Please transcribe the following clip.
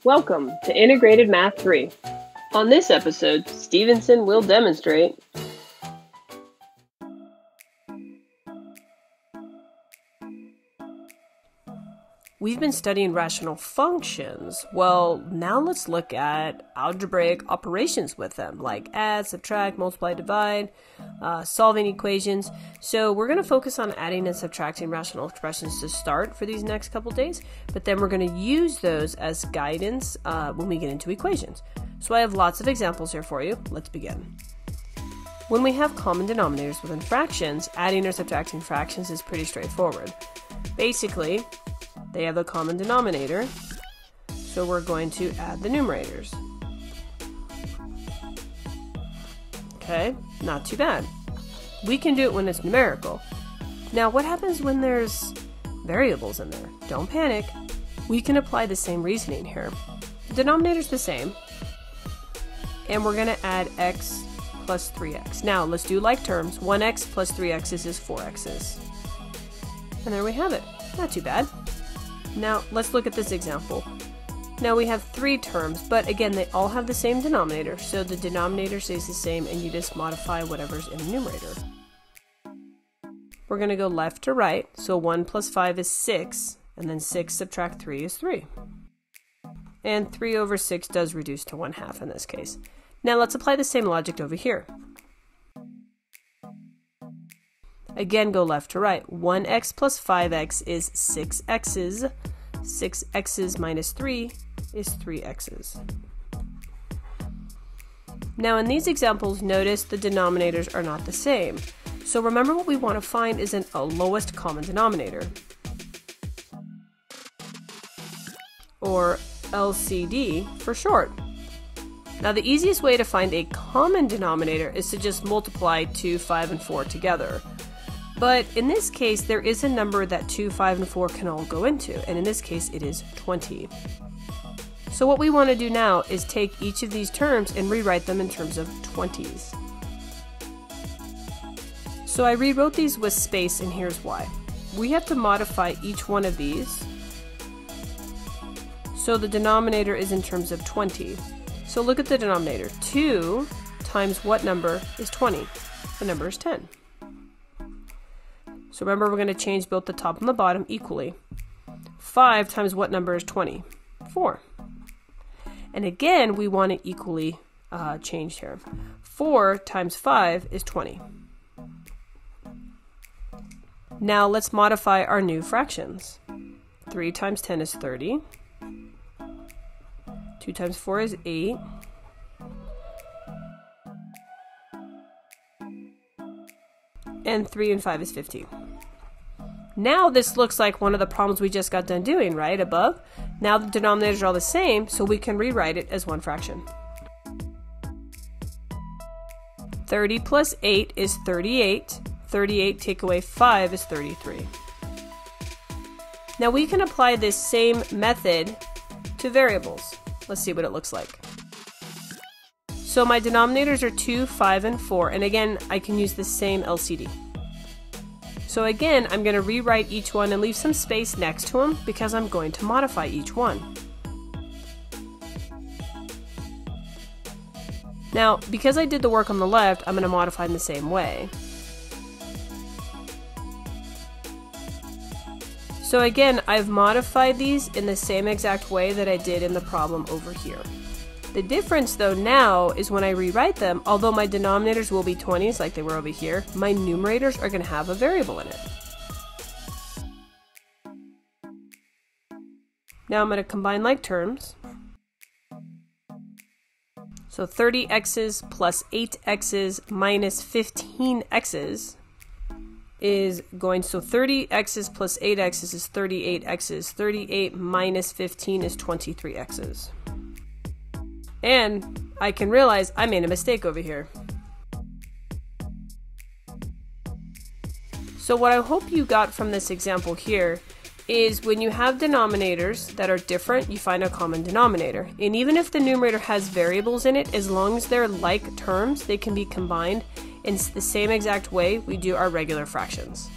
Welcome to Integrated Math 3. On this episode, Stevenson will demonstrate We've been studying rational functions. Well, now let's look at algebraic operations with them, like add, subtract, multiply, divide, solving equations. So we're going to focus on adding and subtracting rational expressions to start for these next couple days, but then we're going to use those as guidance when we get into equations. So I have lots of examples here for you. Let's begin. When we have common denominators within fractions, adding or subtracting fractions is pretty straightforward. Basically, they have a common denominator, so we're going to add the numerators. Okay, not too bad. We can do it when it's numerical. Now, what happens when there's variables in there? Don't panic. We can apply the same reasoning here. The denominator's the same, and we're going to add x plus 3x. Now, let's do like terms. 1x plus 3x's is 4x's. And there we have it. Not too bad. Now, let's look at this example. Now we have three terms, but again, they all have the same denominator, so the denominator stays the same and you just modify whatever's in the numerator. We're going to go left to right, so 1 plus 5 is 6, and then 6 subtract 3 is 3. And 3 over 6 does reduce to 1/2 in this case. Now let's apply the same logic over here. Again, go left to right. 1x plus 5x is 6x's. 6x's minus 3 is 3x's. Now in these examples, notice the denominators are not the same. So remember, what we want to find is a lowest common denominator, or LCD for short. Now the easiest way to find a common denominator is to just multiply 2, 5, and 4 together. But in this case, there is a number that 2, 5, and 4 can all go into, and in this case, it is 20. So what we want to do now is take each of these terms and rewrite them in terms of 20s. So I rewrote these with space, and here's why. We have to modify each one of these so the denominator is in terms of 20. So look at the denominator. 2 times what number is 20? The number is 10. So remember, we're going to change both the top and the bottom equally. 5 times what number is 20? 4. And again, we want it equally changed here. 4 times 5 is 20. Now let's modify our new fractions. 3 times 10 is 30. 2 times 4 is 8. And 3 and 5 is 15. Now this looks like one of the problems we just got done doing, right, above? Now the denominators are all the same, so we can rewrite it as one fraction. 30 plus 8 is 38. 38 take away 5 is 33. Now we can apply this same method to variables. Let's see what it looks like. So my denominators are 2, 5, and 4, and again, I can use the same LCD. So again, I'm going to rewrite each one and leave some space next to them because I'm going to modify each one. Now, because I did the work on the left, I'm going to modify in the same way. So again, I've modified these in the same exact way that I did in the problem over here. The difference, though, now is when I rewrite them, although my denominators will be 20s like they were over here, my numerators are going to have a variable in it. Now I'm going to combine like terms. So 30x's plus 8x's minus 15x's is going, so 30x's plus 8x's is 38x's. 38 minus 15 is 23x's. And I can realize I made a mistake over here. So what I hope you got from this example here is when you have denominators that are different, you find a common denominator. And even if the numerator has variables in it, as long as they're like terms, they can be combined in the same exact way we do our regular fractions.